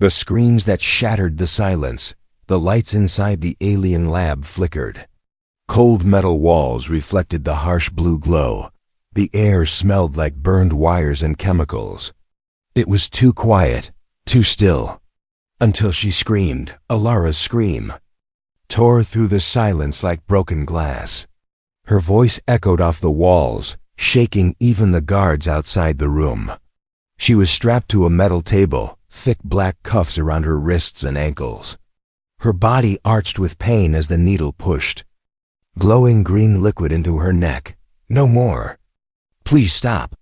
The screams that shattered the silence, the lights inside the alien lab flickered. Cold metal walls reflected the harsh blue glow. The air smelled like burned wires and chemicals. It was too quiet, too still, until she screamed. Alara's scream tore through the silence like broken glass. Her voice echoed off the walls, shaking even the guards outside the room. She was strapped to a metal table, thick black cuffs around her wrists and ankles. Her body arched with pain as the needle pushed. Glowing green liquid into her neck. No more. Please stop,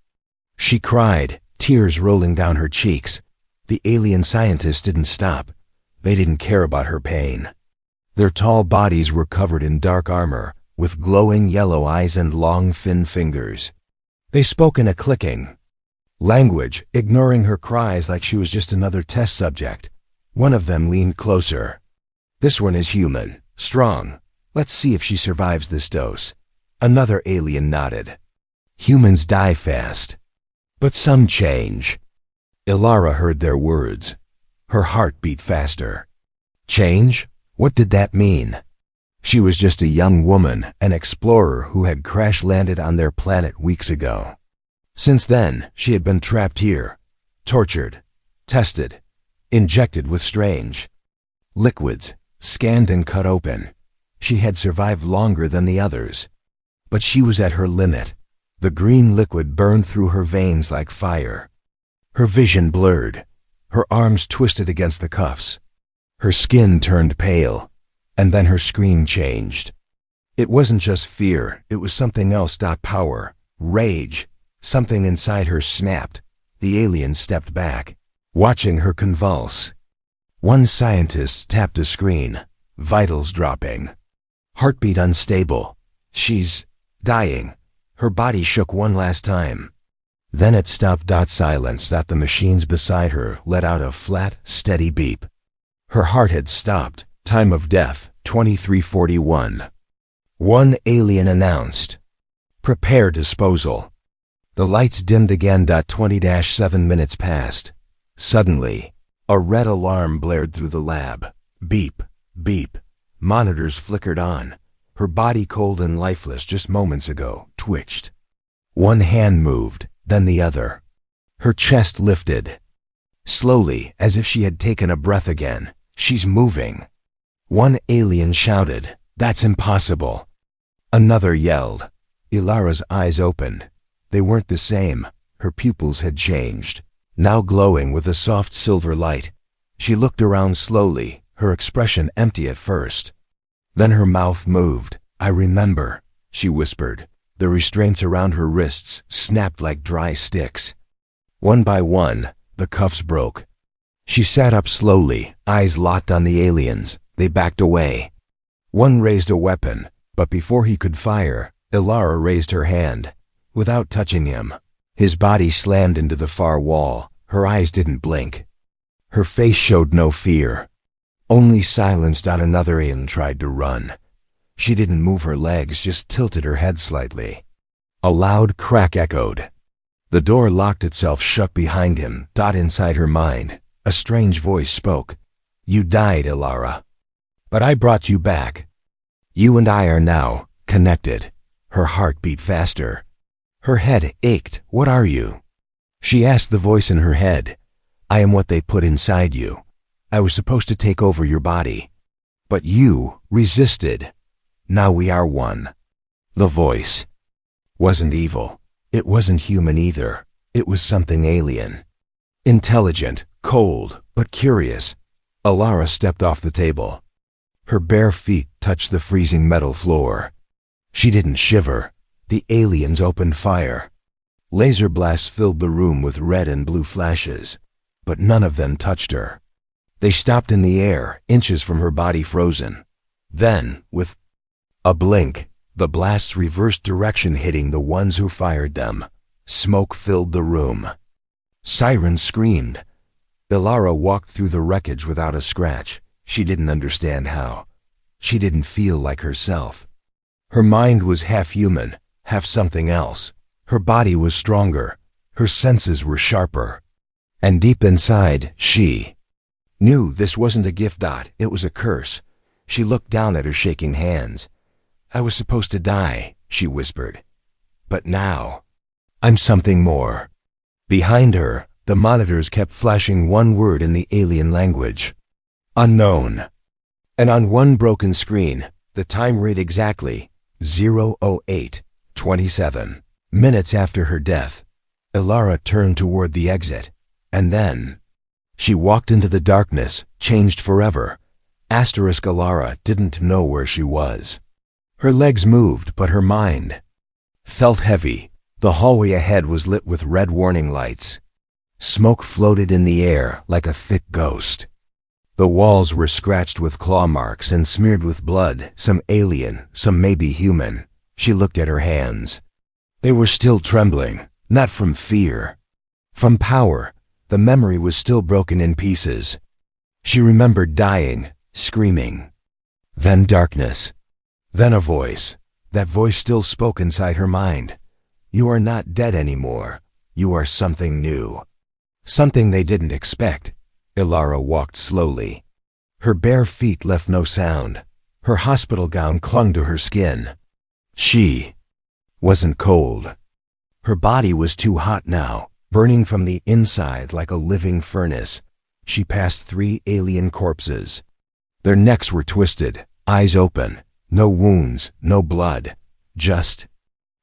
she cried, tears rolling down her cheeks. The alien scientists didn't stop. They didn't care about her pain. Their tall bodies were covered in dark armor, with glowing yellow eyes and long, thin fingers. They spoke in a clicking language, ignoring her cries like she was just another test subject. One of them leaned closer. This one is human, strong. Let's see if she survives this dose. Another alien nodded. Humans die fast, but some change. Alara heard their words. Her heart beat faster. Change? What did that mean? She was just a young woman, an explorer who had crash-landed on their planet weeks ago. Since then, she had been trapped here, tortured, tested, injected with strange liquids, scanned and cut open. She had survived longer than the others. But she was at her limit. The green liquid burned through her veins like fire. Her vision blurred. Her arms twisted against the cuffs. Her skin turned pale. And then her scream changed. It wasn't just fear, it was something else. Power, rage. Something inside her snapped. The alien stepped back, watching her convulse. One scientist tapped a screen, vitals dropping. Heartbeat unstable. She's dying. Her body shook one last time. Then it stopped. Silence. The machines beside her let out a flat, steady beep. Her heart had stopped. Time of death, 2341. One alien announced, "Prepare disposal." The lights dimmed again. 20-7 minutes passed. Suddenly, a red alarm blared through the lab. Beep, beep. Monitors flickered on. Her body, cold and lifeless just moments ago, twitched. One hand moved, then the other. Her chest lifted. Slowly, as if she had taken a breath again. She's moving. One alien shouted, "That's impossible." Another yelled. Alara's eyes opened. They weren't the same. Her pupils had changed, now glowing with a soft silver light. She looked around slowly, her expression empty at first. Then her mouth moved. "I remember," she whispered. The restraints around her wrists snapped like dry sticks. One by one, the cuffs broke. She sat up slowly, eyes locked on the aliens. They backed away. One raised a weapon, but before he could fire, Alara raised her hand. Without touching him, his body slammed into the far wall. Her eyes didn't blink. Her face showed no fear, only silence. Another alien tried to run. She didn't move her legs, just tilted her head slightly. A loud crack echoed. The door locked itself shut behind him. Inside her mind, a strange voice spoke. "You died, Alara. But I brought you back. You and I are now connected." Her heart beat faster. Her head ached. "What are you?" She asked the voice in her head. "I am what they put inside you. I was supposed to take over your body. But you resisted. Now we are one." The voice wasn't evil. It wasn't human either. It was something alien. Intelligent, cold, but curious. Alara stepped off the table. Her bare feet touched the freezing metal floor. She didn't shiver. The aliens opened fire. Laser blasts filled the room with red and blue flashes, but none of them touched her. They stopped in the air, inches from her body, frozen. Then, with a blink, the blasts reversed direction, hitting the ones who fired them. Smoke filled the room. Sirens screamed. Alara walked through the wreckage without a scratch. She didn't understand how. She didn't feel like herself. Her mind was half human, half something else. Her body was stronger. Her senses were sharper. And deep inside, she Knew this wasn't a gift. It was a curse. She looked down at her shaking hands. I was supposed to die, she whispered. But now, I'm something more. Behind her, the monitors kept flashing one word in the alien language. Unknown. And on one broken screen, the time read exactly 0:08:27. Minutes after her death, Ilara turned toward the exit, and then she walked into the darkness, changed forever. Ilara didn't know where she was. Her legs moved, but her mind felt heavy. The hallway ahead was lit with red warning lights. Smoke floated in the air like a thick ghost. The walls were scratched with claw marks and smeared with blood, some alien, some maybe human. She looked at her hands. They were still trembling, not from fear. From power, the memory was still broken in pieces. She remembered dying, screaming. Then darkness. Then a voice. That voice still spoke inside her mind. You are not dead anymore. You are something new. Something they didn't expect. Ilara walked slowly. Her bare feet left no sound. Her hospital gown clung to her skin. She wasn't cold. Her body was too hot now, burning from the inside like a living furnace. She passed 3 alien corpses. Their necks were twisted, eyes open, no wounds, no blood, just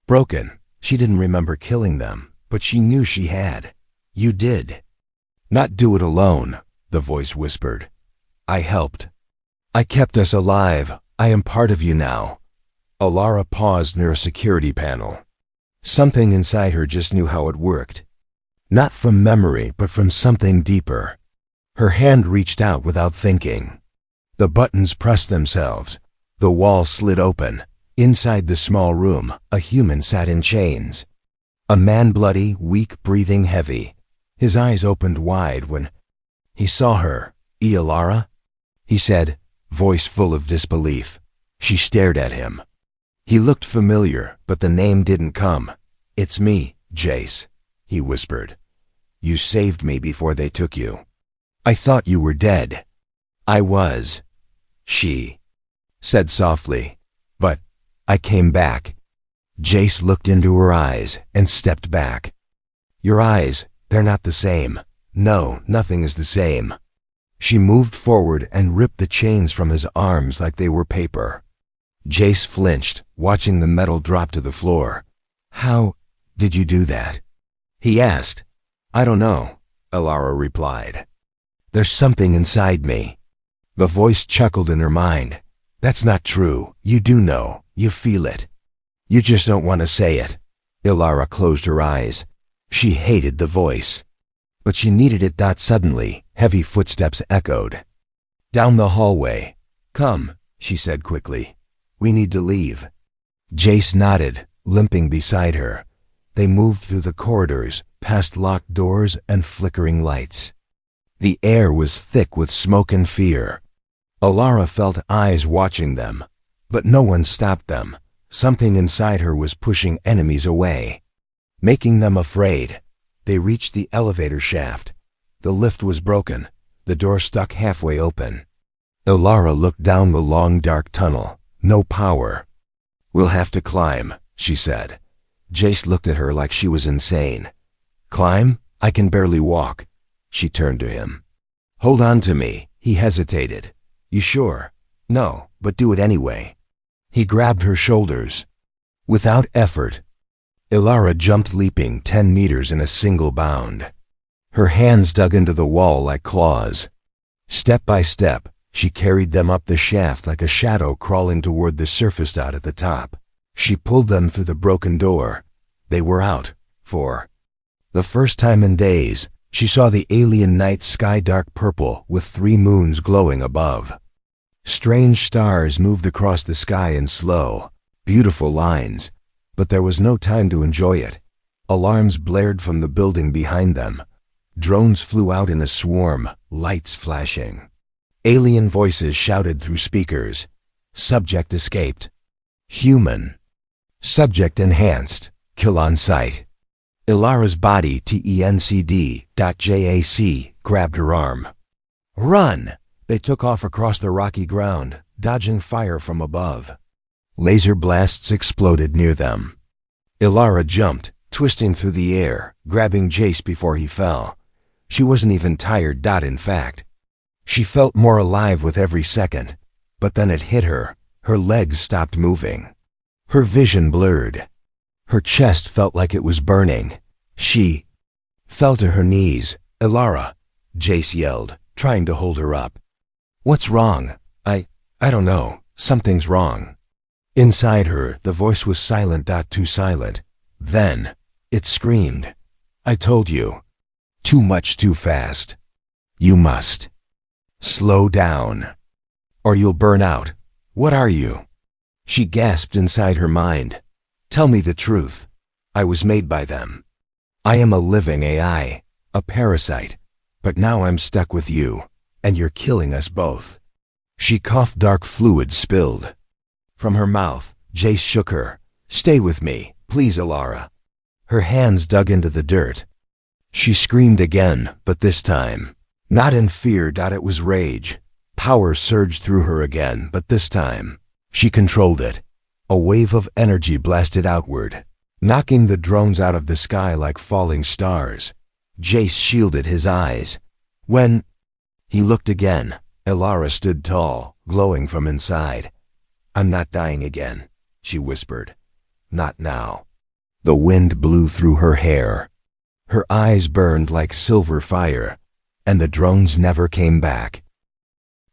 broken. She didn't remember killing them, but she knew she had. You did. Not do it alone, the voice whispered. I helped. I kept us alive. I am part of you now. Ilara paused near a security panel. Something inside her just knew how it worked. Not from memory, but from something deeper. Her hand reached out without thinking. The buttons pressed themselves. The wall slid open. Inside the small room, a human sat in chains. A man, bloody, weak, breathing heavy. His eyes opened wide when he saw her. Ilara? He said, voice full of disbelief. She stared at him. He looked familiar, but the name didn't come. It's me, Jace, he whispered. You saved me before they took you. I thought you were dead. I was, she said softly. But I came back. Jace looked into her eyes and stepped back. Your eyes, they're not the same. No, nothing is the same. She moved forward and ripped the chains from his arms like they were paper. Jace flinched, watching the metal drop to the floor. How did you do that? He asked. I don't know, Ilara replied. There's something inside me. The voice chuckled in her mind. That's not true. You do know. You feel it. You just don't want to say it. Ilara closed her eyes. She hated the voice. But she needed it. Suddenly, heavy footsteps echoed. Down the hallway. Come, she said quickly. We need to leave. Jace nodded, limping beside her. They moved through the corridors, past locked doors and flickering lights. The air was thick with smoke and fear. Ilara felt eyes watching them, but no one stopped them. Something inside her was pushing enemies away, making them afraid. They reached the elevator shaft. The lift was broken, the door stuck halfway open. Ilara looked down the long dark tunnel. No power. We'll have to climb, she said. Jace looked at her like she was insane. Climb? I can barely walk. She turned to him. Hold on to me. He hesitated. You sure? No, but do it anyway. He grabbed her shoulders. Without effort, Ilara jumped, leaping 10 meters in a single bound. Her hands dug into the wall like claws. Step by step, she carried them up the shaft like a shadow crawling toward the surface at the top. She pulled them through the broken door. They were out. For the first time in days, she saw the alien night sky dark purple with 3 moons glowing above. Strange stars moved across the sky in slow, beautiful lines, but there was no time to enjoy it. Alarms blared from the building behind them. Drones flew out in a swarm, lights flashing. Alien voices shouted through speakers. Subject escaped. Human. Subject enhanced. Kill on sight. Ilara's body, TENCD.JAC, grabbed her arm. Run! They took off across the rocky ground, dodging fire from above. Laser blasts exploded near them. Ilara jumped, twisting through the air, grabbing Jace before he fell. She wasn't even tired, in fact. She felt more alive with every second, but then it hit her. Her legs stopped moving. Her vision blurred. Her chest felt like it was burning. She fell to her knees. Ilara, Jace yelled, trying to hold her up. What's wrong? I don't know. Something's wrong. Inside her, the voice was silent. Too silent. Then, it screamed. I told you. Too much too fast. You must slow down, or you'll burn out. What are you? She gasped inside her mind. Tell me the truth. I was made by them. I am a living AI, a parasite, but now I'm stuck with you, and you're killing us both. She coughed. Dark fluid spilled from her mouth. Jace shook her. Stay with me, please, Ilara. Her hands dug into the dirt. She screamed again, but this time, not in fear. It was rage. Power surged through her again, but this time, she controlled it. A wave of energy blasted outward, knocking the drones out of the sky like falling stars. Jace shielded his eyes. When he looked again, Ilara stood tall, glowing from inside. I'm not dying again, she whispered. Not now. The wind blew through her hair. Her eyes burned like silver fire, and the drones never came back.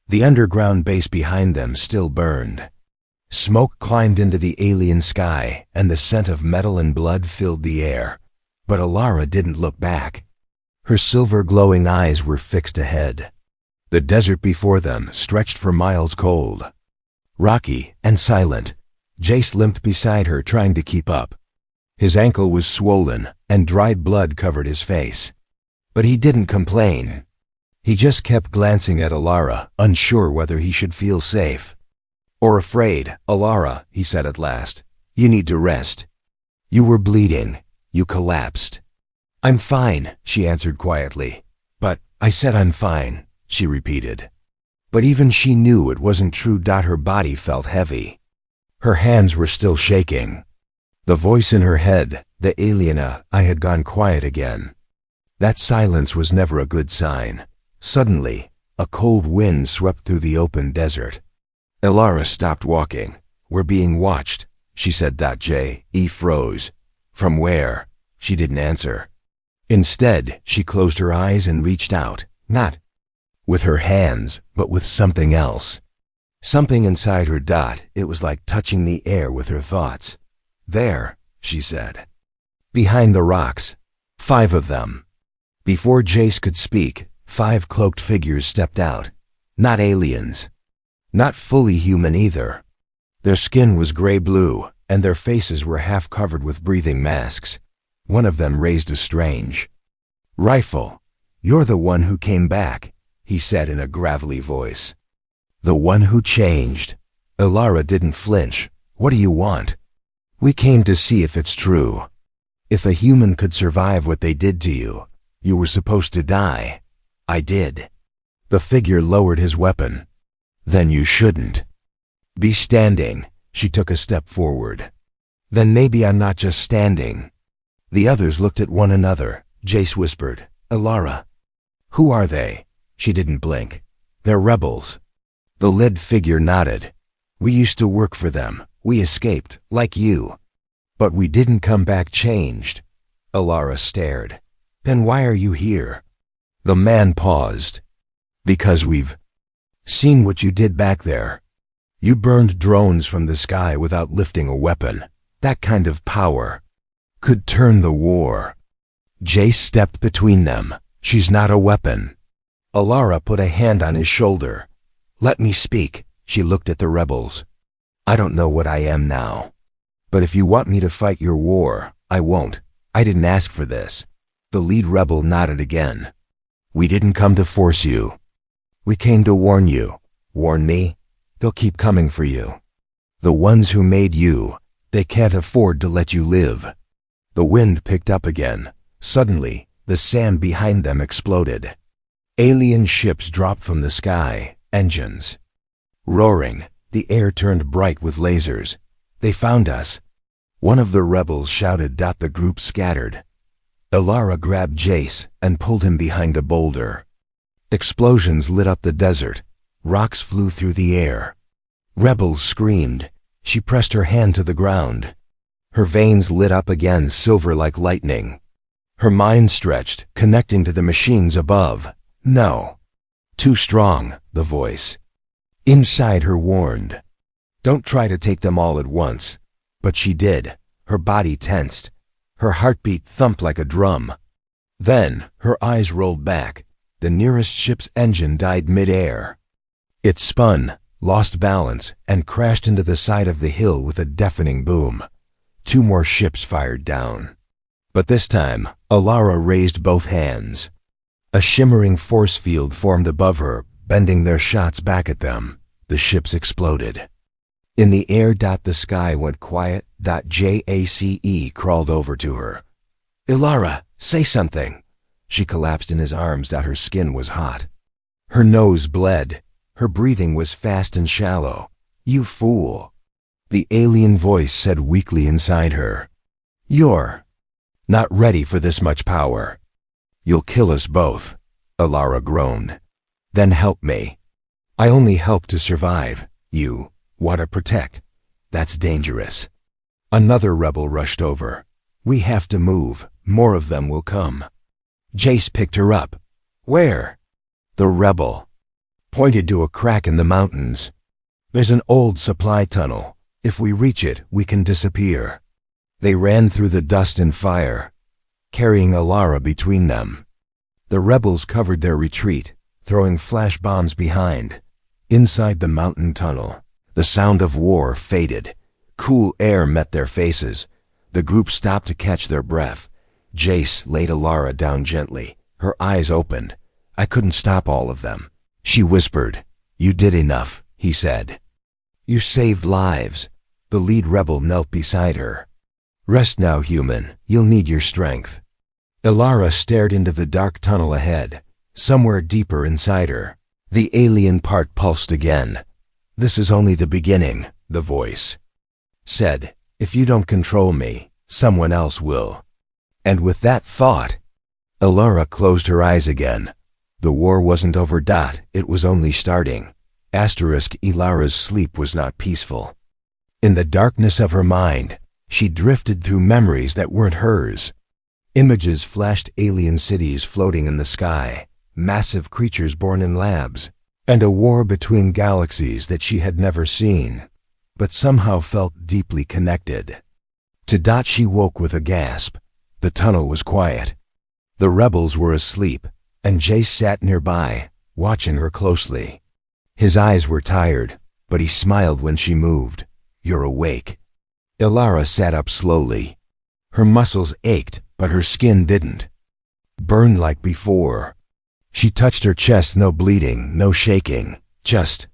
The underground base behind them still burned. Smoke climbed into the alien sky, and the scent of metal and blood filled the air. But Ilara didn't look back. Her silver glowing eyes were fixed ahead. The desert before them stretched for miles, cold, rocky, and silent. Jace limped beside her, trying to keep up. His ankle was swollen, and dried blood covered his face. But he didn't complain. He just kept glancing at Ilara, unsure whether he should feel safe or afraid. Ilara, he said at last, you need to rest. You were bleeding. You collapsed. I'm fine, she answered quietly. But I said I'm fine, she repeated. But even she knew it wasn't true. Her body felt heavy. Her hands were still shaking. The voice in her head, the alien, I had gone quiet again. That silence was never a good sign. Suddenly, a cold wind swept through the open desert. Ilara stopped walking. We're being watched, she said. J.E. froze. From where? She didn't answer. Instead, she closed her eyes and reached out, not with her hands, but with something else. Something inside her. It was like touching the air with her thoughts. There, she said. Behind the rocks. 5 of them. Before Jace could speak, 5 cloaked figures stepped out. Not aliens. Not fully human either. Their skin was gray-blue, and their faces were half covered with breathing masks. One of them raised a strange rifle. You're the one who came back, he said in a gravelly voice. The one who changed. Ilara didn't flinch. What do you want? We came to see if it's true. If a human could survive what they did to you, you were supposed to die. I did. The figure lowered his weapon. Then you shouldn't be standing. She took a step forward. Then maybe I'm not just standing. The others looked at one another. Jace whispered, Ilara. Who are they? She didn't blink. They're rebels. The lead figure nodded. We used to work for them. We escaped, like you. But we didn't come back changed. Ilara stared. Then why are you here? The man paused. Because we've seen what you did back there. You burned drones from the sky without lifting a weapon. That kind of power could turn the war. Jace stepped between them. She's not a weapon. Ilara put a hand on his shoulder. Let me speak. She looked at the rebels. I don't know what I am now. But if you want me to fight your war, I won't. I didn't ask for this. The lead rebel nodded again. We didn't come to force you. We came to warn you. Warn me? They'll keep coming for you. The ones who made you, they can't afford to let you live. The wind picked up again. Suddenly, the sand behind them exploded. Alien ships dropped from the sky, engines roaring. The air turned bright with lasers. They found us. One of the rebels shouted. The group scattered. Alara grabbed Jace and pulled him behind a boulder. Explosions lit up the desert. Rocks flew through the air. Rebels screamed. She pressed her hand to the ground. Her veins lit up again, silver like lightning. Her mind stretched, connecting to the machines above. No. Too strong, the voice inside her warned. Don't try to take them all at once. But she did. Her body tensed. Her heartbeat thumped like a drum. Then, her eyes rolled back. The nearest ship's engine died mid-air. It spun, lost balance, and crashed into the side of the hill with a deafening boom. 2 more ships fired down. But this time, Alara raised both hands. A shimmering force field formed above her, bending their shots back at them. The ships exploded. In the air, the sky went quiet. Jace crawled over to her. Alara, say something. She collapsed in his arms. Her skin was hot. Her nose bled. Her breathing was fast and shallow. You fool. The alien voice said weakly inside her. You're not ready for this much power. You'll kill us both, Alara groaned. Then help me. I only help to survive. You want to protect. That's dangerous. Another rebel rushed over. We have to move. More of them will come. Jace picked her up. Where? The rebel pointed to a crack in the mountains. There's an old supply tunnel. If we reach it, we can disappear. They ran through the dust and fire, carrying Alara between them. The rebels covered their retreat, throwing flash bombs behind. Inside the mountain tunnel, the sound of war faded. Cool air met their faces. The group stopped to catch their breath. Jace laid Alara down gently. Her eyes opened. I couldn't stop all of them. She whispered. You did enough, he said. You saved lives. The lead rebel knelt beside her. Rest now, human. You'll need your strength. Alara stared into the dark tunnel ahead. Somewhere deeper inside her, the alien part pulsed again. This is only the beginning, the voice said. If you don't control me, someone else will. And with that thought, Alara closed her eyes again. The war wasn't over. It was only starting. Alara's sleep was not peaceful. In the darkness of her mind, she drifted through memories that weren't hers. Images flashed: alien cities floating in the sky, massive creatures born in labs, and a war between galaxies that she had never seen, but somehow felt deeply connected. She woke with a gasp. The tunnel was quiet. The rebels were asleep, and Jace sat nearby, watching her closely. His eyes were tired, but he smiled when she moved. You're awake. Alara sat up slowly. Her muscles ached, but her skin didn't. Burned like before. She touched her chest. No bleeding, no shaking, just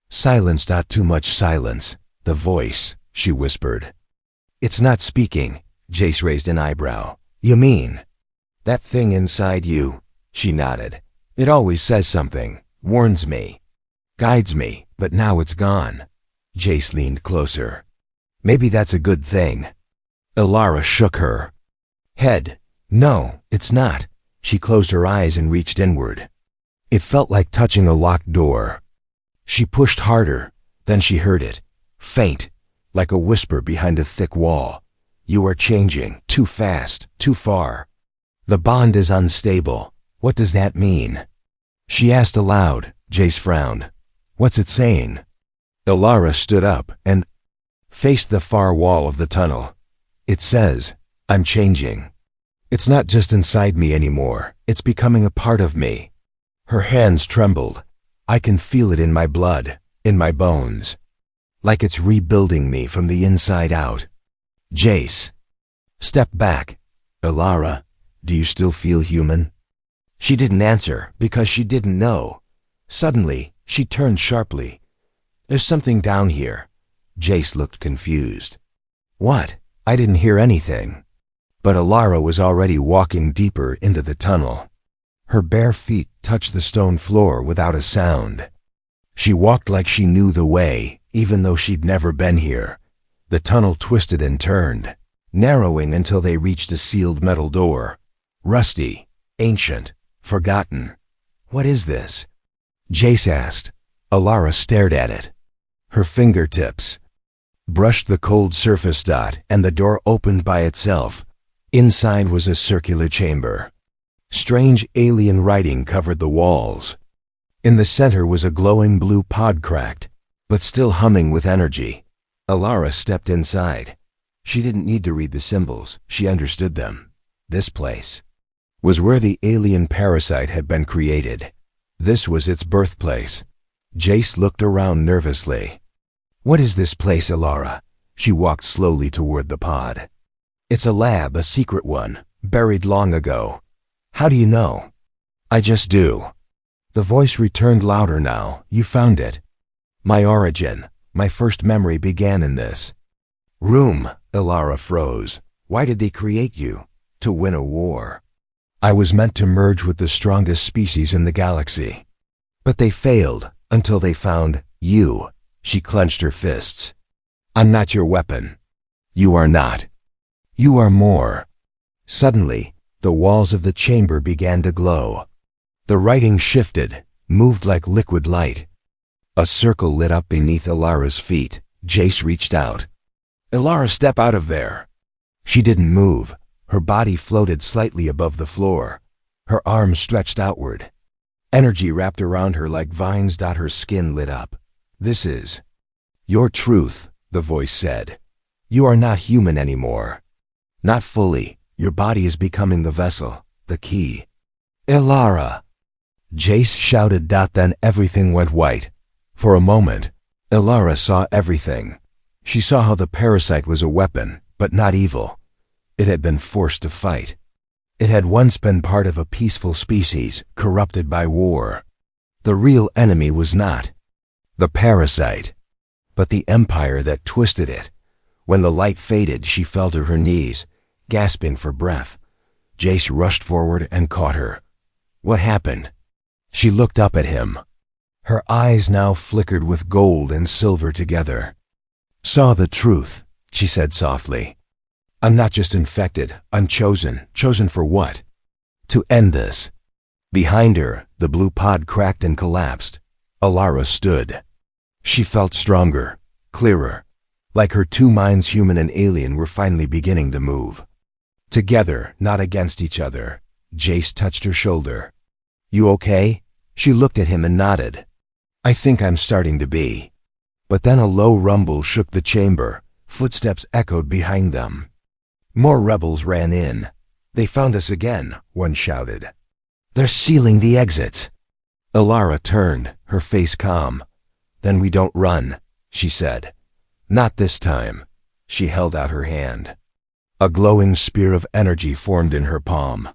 silence. Too much silence. The voice, she whispered. It's not speaking. Jace raised an eyebrow. You mean that thing inside you? She nodded. It always says something, warns me, guides me, but now it's gone. Jace leaned closer. Maybe that's a good thing. Alara shook her head. No, it's not. She closed her eyes and reached inward. It felt like touching a locked door. She pushed harder, then she heard it, faint, like a whisper behind a thick wall. You are changing, too fast, too far. The bond is unstable. What does that mean? She asked aloud. Jace frowned. What's it saying? Alara stood up and faced the far wall of the tunnel. It says, I'm changing. It's not just inside me anymore. It's becoming a part of me. Her hands trembled. I can feel it in my blood, in my bones. Like it's rebuilding me from the inside out. Jace stepped back. Alara, do you still feel human? She didn't answer because she didn't know. Suddenly, she turned sharply. There's something down here. Jace looked confused. What? I didn't hear anything. But Alara was already walking deeper into the tunnel. Her bare feet touched the stone floor without a sound. She walked like she knew the way, even though she'd never been here. The tunnel twisted and turned, narrowing until they reached a sealed metal door. Rusty, ancient, forgotten. "What is this?" Jace asked. Alara stared at it. Her fingertips brushed the cold surface dot, and the door opened by itself. Inside was a circular chamber. Strange alien writing covered the walls. In the center was a glowing blue pod, cracked, but still humming with energy. Alara stepped inside. She didn't need to read the symbols. She understood them. This place was where the alien parasite had been created. This was its birthplace. Jace looked around nervously. "What is this place, Alara?" She walked slowly toward the pod. "It's a lab, a secret one, buried long ago." "How do you know?" "I just do." The voice returned louder now. "You found it." "My origin, my first memory began in this room." Alara froze. "Why did they create you?" "To win a war. I was meant to merge with the strongest species in the galaxy. But they failed until they found you." She clenched her fists. "I'm not your weapon." "You are not. You are more." Suddenly, the walls of the chamber began to glow. The writing shifted, moved like liquid light. A circle lit up beneath Alara's feet. Jace reached out. "Alara, step out of there." She didn't move. Her body floated slightly above the floor. Her arms stretched outward. Energy wrapped around her like vines. Her skin lit up. "This is your truth," the voice said. "You are not human anymore. Not fully. Your body is becoming the vessel, the key." "Alara!" Jace shouted. Then everything went white. For a moment, Alara saw everything. She saw how the parasite was a weapon, but not evil. It had been forced to fight. It had once been part of a peaceful species, corrupted by war. The real enemy was not the parasite, but the empire that twisted it. When the light faded, she fell to her knees, gasping for breath. Jace rushed forward and caught her. "What happened?" She looked up at him. Her eyes now flickered with gold and silver together. "Saw the truth," she said softly. "I'm not just infected. I'm chosen. Chosen for what?" "To end this." Behind her, the blue pod cracked and collapsed. Alara stood. She felt stronger, clearer, like her two minds, human and alien, were finally beginning to move. Together, not against each other. Jace touched her shoulder. "You okay?" She looked at him and nodded. "I think I'm starting to be." But then a low rumble shook the chamber. Footsteps echoed behind them. More rebels ran in. "They found us again," one shouted. "They're sealing the exits." Alara turned, her face calm. "Then we don't run," she said. "Not this time." She held out her hand. A glowing spear of energy formed in her palm.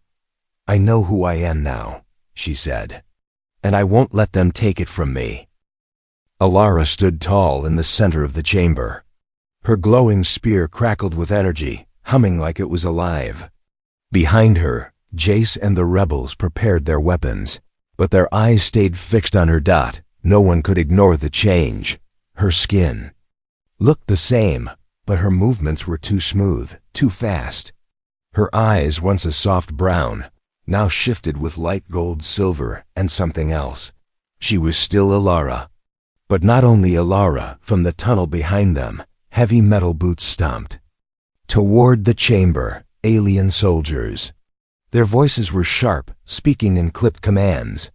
"I know who I am now," she said. "And I won't let them take it from me." Alara stood tall in the center of the chamber. Her glowing spear crackled with energy, humming like it was alive. Behind her, Jace and the rebels prepared their weapons, but their eyes stayed fixed on her. No one could ignore the change. Her skin looked the same, but her movements were too smooth, too fast. Her eyes, once a soft brown, now shifted with light gold, silver, and something else. She was still Alara. But not only Alara. From the tunnel behind them, heavy metal boots stomped. Toward the chamber, alien soldiers. Their voices were sharp, speaking in clipped commands.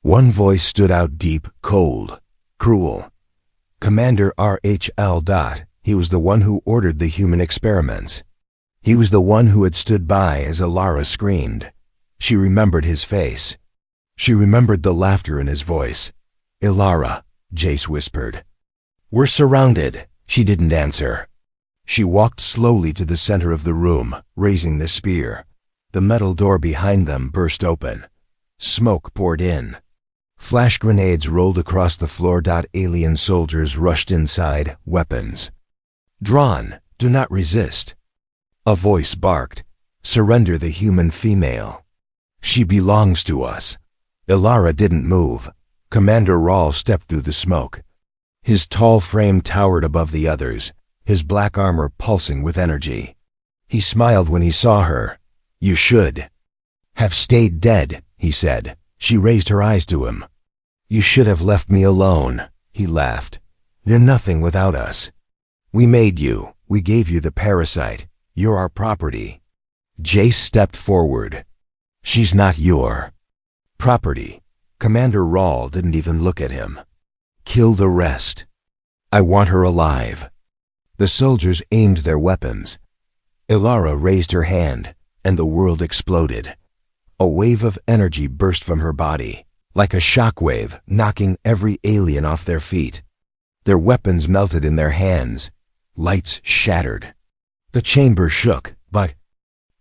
One voice stood out deep, cold, cruel. Commander RHL. He was the one who ordered the human experiments. He was the one who had stood by as Alara screamed. She remembered his face. She remembered the laughter in his voice. "Alara," Jace whispered. "We're surrounded." She didn't answer. She walked slowly to the center of the room, raising the spear. The metal door behind them burst open. Smoke poured in. Flash grenades rolled across the floor. Alien soldiers rushed inside, weapons drawn. "Do not resist." A voice barked, "Surrender the human female." She belongs to us. Ilara didn't move. Commander Rahl stepped through the smoke. His tall frame towered above the others, his black armor pulsing with energy. He smiled when he saw her. You should have stayed dead, he said. She raised her eyes to him. You should have left me alone, he laughed. You're nothing without us. We made you. We gave you the parasite. You're our property. Jace stepped forward. She's not your property. Commander Rahl didn't even look at him. Kill the rest. I want her alive. The soldiers aimed their weapons. Ilara raised her hand, and the world exploded. A wave of energy burst from her body, like a shockwave, knocking every alien off their feet. Their weapons melted in their hands. Lights shattered. The chamber shook, but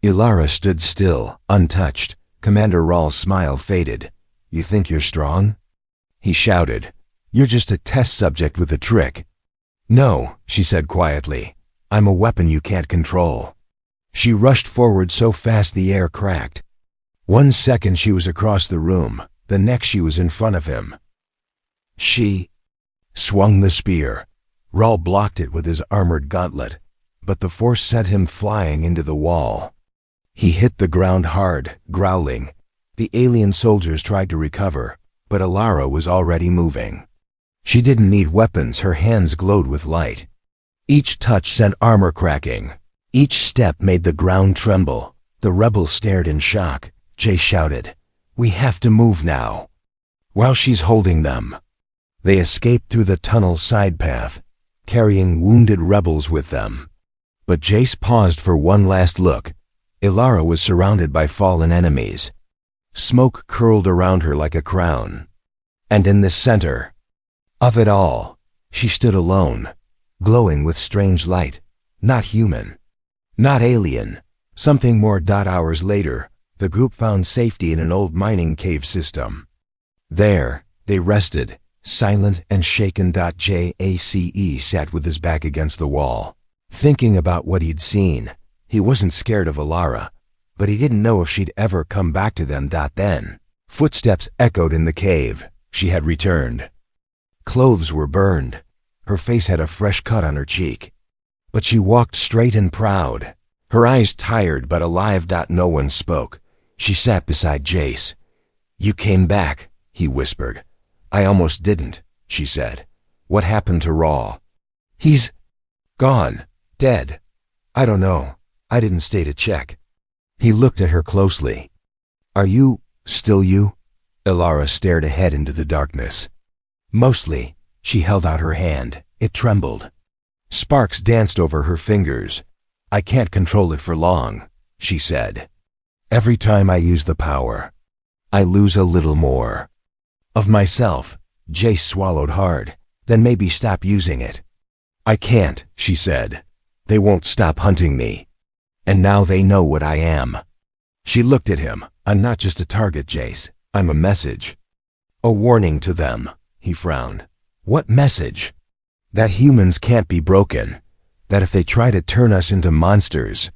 Ilara stood still, untouched. Commander Rahl's smile faded. You think you're strong? He shouted. You're just a test subject with a trick. No, she said quietly. I'm a weapon you can't control. She rushed forward so fast the air cracked. 1 second she was across the room, the next she was in front of him. She swung the spear. Rahl blocked it with his armored gauntlet, but the force sent him flying into the wall. He hit the ground hard, growling. The alien soldiers tried to recover, but Ilara was already moving. She didn't need weapons, her hands glowed with light. Each touch sent armor cracking. Each step made the ground tremble. The rebels stared in shock. Jay shouted, We have to move now. While she's holding them. They escaped through the tunnel's side path, carrying wounded rebels with them. But Jace paused for one last look. Ilara was surrounded by fallen enemies. Smoke curled around her like a crown. And in the center of it all, she stood alone, glowing with strange light. Not human. Not alien. Something more. Hours later, the group found safety in an old mining cave system. There, they rested, silent and shaken. Jace sat with his back against the wall, thinking about what he'd seen. He wasn't scared of Ilara, but he didn't know if she'd ever come back to them. Then, footsteps echoed in the cave. She had returned. Clothes were burned. Her face had a fresh cut on her cheek. But she walked straight and proud, her eyes tired but alive. No one spoke. She sat beside Jace. You came back, he whispered. I almost didn't, she said. What happened to Rahl? He's gone. Dead. I don't know. I didn't stay to check. He looked at her closely. Are you still you? Ilara stared ahead into the darkness. Mostly. She held out her hand. It trembled. Sparks danced over her fingers. I can't control it for long, she said. Every time I use the power, I lose a little more of myself. Jace swallowed hard. Then maybe stop using it. I can't, she said. They won't stop hunting me. And now they know what I am. She looked at him. I'm not just a target, Jace. I'm a message. A warning to them, he frowned. What message? That humans can't be broken. That if they try to turn us into monsters,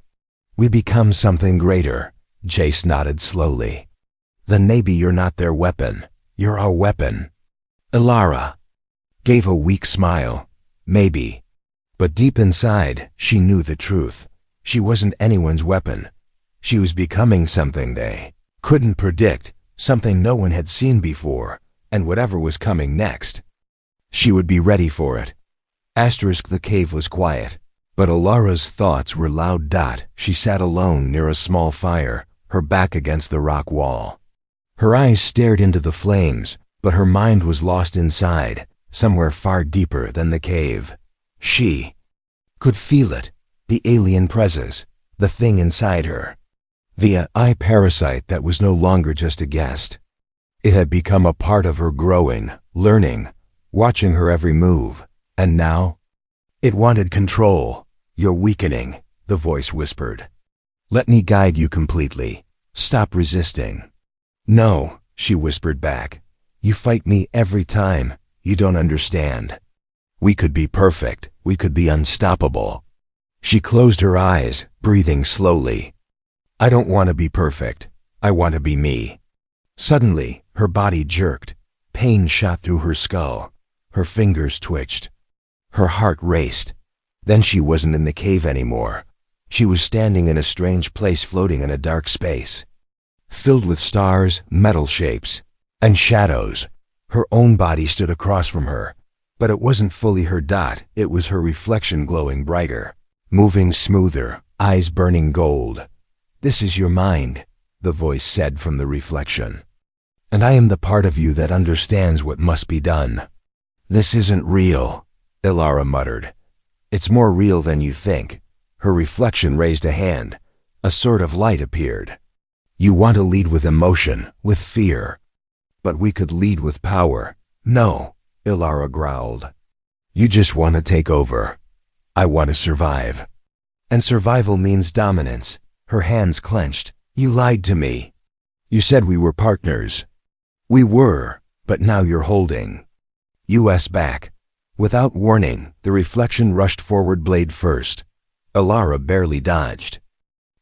we become something greater. Jace nodded slowly. Then maybe you're not their weapon. You're our weapon. Ilara gave a weak smile. Maybe. But deep inside, she knew the truth. She wasn't anyone's weapon. She was becoming something they couldn't predict, something no one had seen before, and whatever was coming next, she would be ready for it. The cave was quiet, but Ilara's thoughts were loud. She sat alone near a small fire, her back against the rock wall. Her eyes stared into the flames, but her mind was lost inside, somewhere far deeper than the cave. She could feel it, the alien presence, the thing inside her. The parasite that was no longer just a guest. It had become a part of her, growing, learning, watching her every move. And now, it wanted control. You're weakening, the voice whispered. Let me guide you completely. Stop resisting. No, she whispered back. You fight me every time. You don't understand. We could be perfect. We could be unstoppable. She closed her eyes, breathing slowly. I don't want to be perfect. I want to be me. Suddenly, her body jerked. Pain shot through her skull. Her fingers twitched. Her heart raced. Then she wasn't in the cave anymore. She was standing in a strange place floating in a dark space, filled with stars, metal shapes, and shadows. Her own body stood across from her, but it wasn't fully her dot, it was her reflection glowing brighter, moving smoother, eyes burning gold. "This is your mind," the voice said from the reflection. "And I am the part of you that understands what must be done." "This isn't real," Ilara muttered. "It's more real than you think." Her reflection raised a hand. A sort of light appeared. "You want to lead with emotion, with fear. But we could lead with power." "No," Ilara growled. "You just want to take over. I want to survive." "And survival means dominance." Her hands clenched. "You lied to me. You said we were partners." "We were, but now you're holding us back." Without warning, the reflection rushed forward blade first. Ilara barely dodged.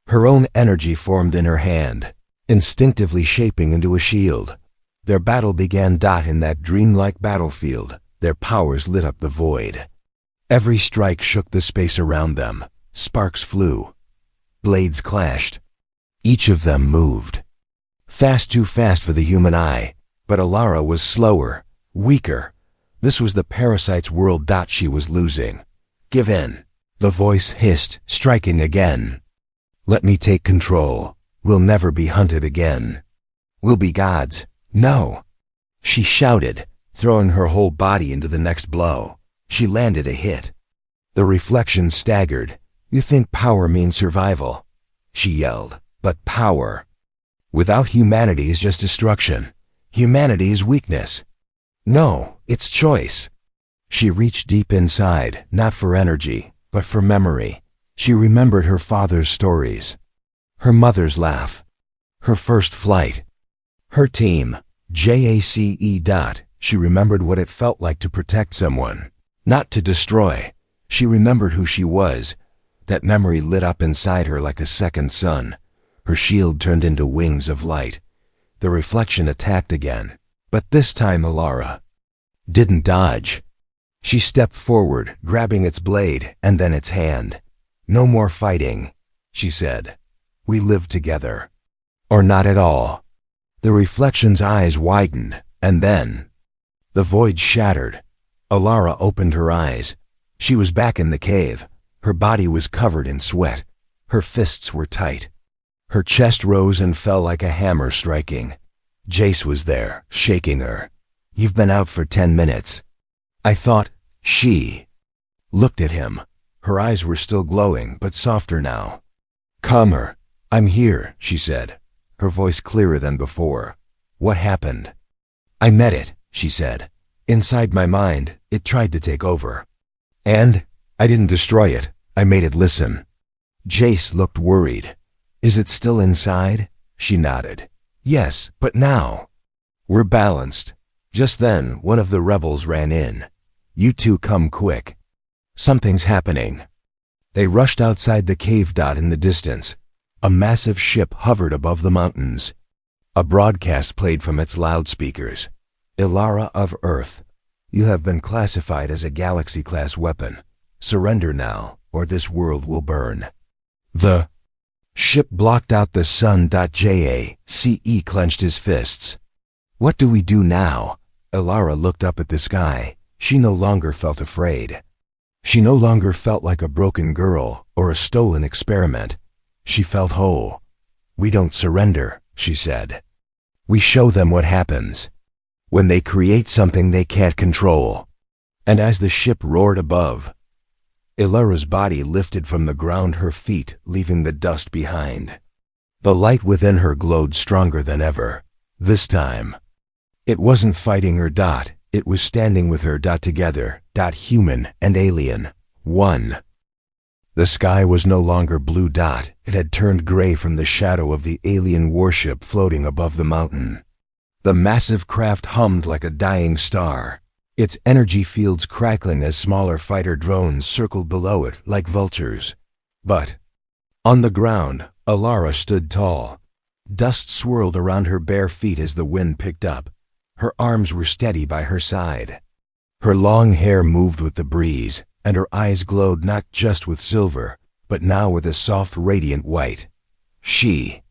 Her own energy formed in her hand, instinctively shaping into a shield. Their battle began in that dreamlike battlefield. Their powers lit up the void. Every strike shook the space around them. Sparks flew. Blades clashed. Each of them moved. Fast, too fast for the human eye, but Ilara was slower, weaker. This was the parasite's world. She was losing. "Give in," the voice hissed, striking again. "Let me take control. We'll never be hunted again. We'll be gods." "No," she shouted, throwing her whole body into the next blow. She landed a hit. The reflection staggered. "You think power means survival," she yelled. "But power without humanity is just destruction. Humanity is weakness." "No, it's choice." She reached deep inside, not for energy, but for memory. She remembered her father's stories, her mother's laugh, her first flight, her team, JACE. She remembered what it felt like to protect someone, not to destroy. She remembered who she was. That memory lit up inside her like a second sun. Her shield turned into wings of light. The reflection attacked again. But this time Ilara didn't dodge. She stepped forward, grabbing its blade and then its hand. "No more fighting," she said. "We live together. Or not at all." The reflection's eyes widened, and then the void shattered. Ilara opened her eyes. She was back in the cave. Her body was covered in sweat. Her fists were tight. Her chest rose and fell like a hammer striking. Jace was there, shaking her. "You've been out for 10 minutes. I thought." She looked at him. Her eyes were still glowing, but softer now. "Calmer. I'm here," she said, her voice clearer than before. "What happened?" "I met it," she said. "Inside my mind, it tried to take over. And I didn't destroy it. I made it listen." Jace looked worried. "Is it still inside?" She nodded. "Yes, but now we're balanced." Just then, one of the rebels ran in. "You two come quick. Something's happening." They rushed outside the cave. In the distance, a massive ship hovered above the mountains. A broadcast played from its loudspeakers. "Ilara of Earth, you have been classified as a Galaxy-class weapon. Surrender now, or this world will burn." The ship blocked out the sun. JACE clenched his fists. "What do we do now?" Ilara looked up at the sky. She no longer felt afraid. She no longer felt like a broken girl or a stolen experiment. She felt whole. "We don't surrender," she said. "We show them what happens when they create something they can't control." And as the ship roared above, Ilara's body lifted from the ground, her feet leaving the dust behind. The light within her glowed stronger than ever. This time, it wasn't fighting her. It was standing with her. Together. Human and alien. One. The sky was no longer blue. It had turned gray from the shadow of the alien warship floating above the mountain. The massive craft hummed like a dying star, its energy fields crackling as smaller fighter drones circled below it like vultures. But on the ground, Ilara stood tall. Dust swirled around her bare feet as the wind picked up. Her arms were steady by her side. Her long hair moved with the breeze, and her eyes glowed not just with silver, but now with a soft, radiant white. She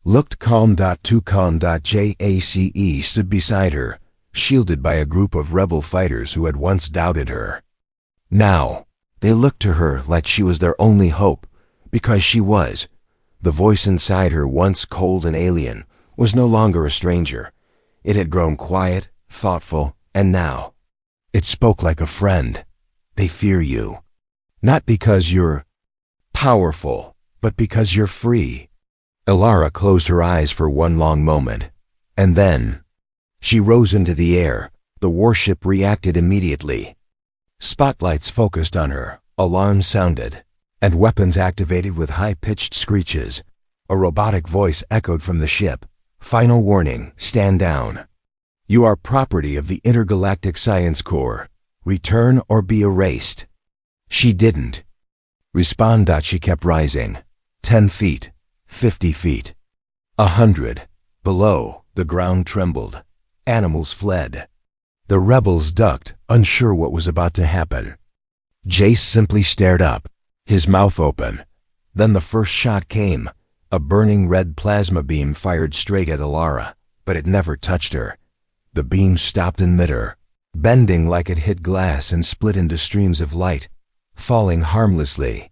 looked calm. Too calm. Jace stood beside her, shielded by a group of rebel fighters who had once doubted her. Now, they looked to her like she was their only hope, because she was. The voice inside her, once cold and alien, was no longer a stranger. It had grown quiet, thoughtful, and now it spoke like a friend. They fear you. Not because you're powerful, but because you're free. Alara closed her eyes for one long moment, and then she rose into the air. The warship reacted immediately. Spotlights focused on her, alarms sounded, and weapons activated with high-pitched screeches. A robotic voice echoed from the ship. Final warning, stand down. You are property of the Intergalactic Science Corps. Return or be erased. She didn't respond. She kept rising. 10 feet, 50 feet, 100. Below, the ground trembled. Animals fled. The rebels ducked, unsure what was about to happen. Jace simply stared up, his mouth open. Then the first shot came. A burning red plasma beam fired straight at Alara, but it never touched her. The beam stopped in midair, bending like it hit glass and split into streams of light, falling harmlessly.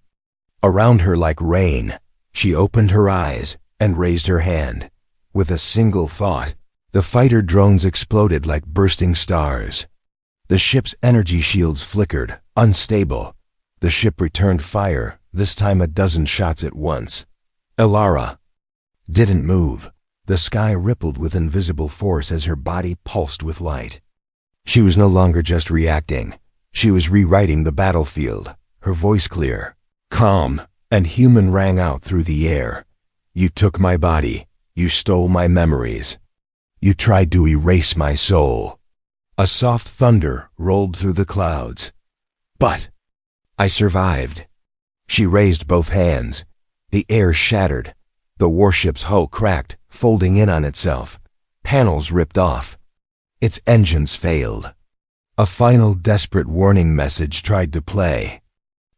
Around her like rain, she opened her eyes and raised her hand. With a single thought, the fighter drones exploded like bursting stars. The ship's energy shields flickered, unstable. The ship returned fire, this time a dozen shots at once. Alara didn't move. The sky rippled with invisible force as her body pulsed with light. She was no longer just reacting. She was rewriting the battlefield. Her voice clear, calm, and human rang out through the air. You took my body. You stole my memories. You tried to erase my soul. A soft thunder rolled through the clouds. But I survived. She raised both hands. The air shattered. The warship's hull cracked, folding in on itself. Panels ripped off. Its engines failed. A final desperate warning message tried to play.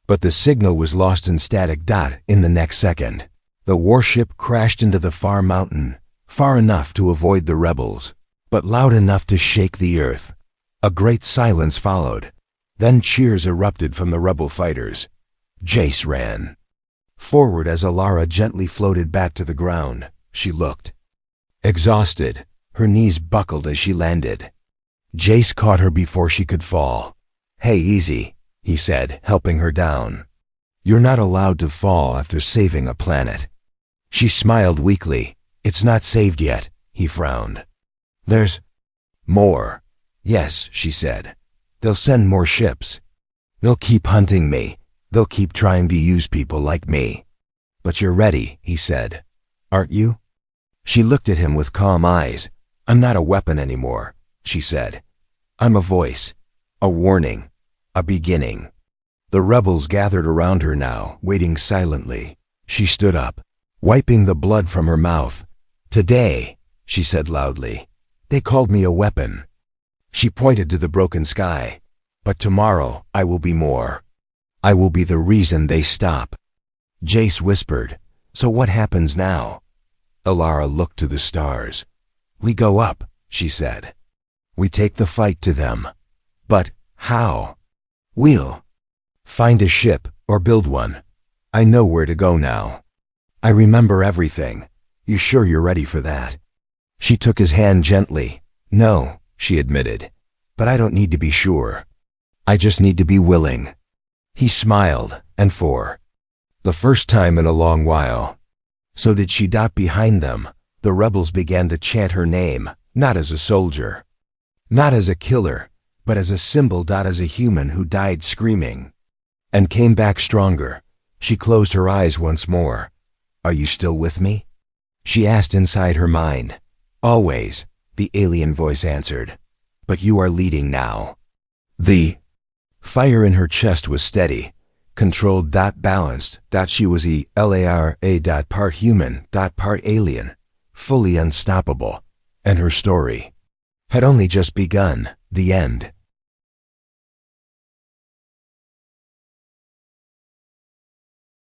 But the signal was lost in static. In the next second, the warship crashed into the far mountain, far enough to avoid the rebels, but loud enough to shake the earth. A great silence followed. Then cheers erupted from the rebel fighters. Jace ran forward as Alara gently floated back to the ground. She looked exhausted. Her knees buckled as she landed. Jace caught her before she could fall. Hey, easy, he said, helping her down. You're not allowed to fall after saving a planet. She smiled weakly. It's not saved yet, he frowned. There's more. Yes, she said. They'll send more ships. They'll keep hunting me. They'll keep trying to use people like me. But you're ready, he said. Aren't you? She looked at him with calm eyes. I'm not a weapon anymore, she said. I'm a voice, a warning, a beginning. The rebels gathered around her now, waiting silently. She stood up, wiping the blood from her mouth. Today, she said loudly, they called me a weapon. She pointed to the broken sky. But tomorrow I will be more. I will be the reason they stop. Jace whispered, so what happens now? Alara looked to the stars. We go up, she said. We take the fight to them. But how? We'll find a ship or build one. I know where to go now. I remember everything. You sure you're ready for that? She took his hand gently. No, she admitted. But I don't need to be sure. I just need to be willing. He smiled, and for the first time in a long while, so did she. Behind them, the rebels began to chant her name, not as a soldier, not as a killer, but as a symbol. As a human who died screaming and came back stronger. She closed her eyes once more. Are you still with me? She asked inside her mind. Always, the alien voice answered. But you are leading now. The fire in her chest was steady, controlled. Balanced. She was Elara. Part human. Part alien. fully unstoppable, and her story had only just begun. The end.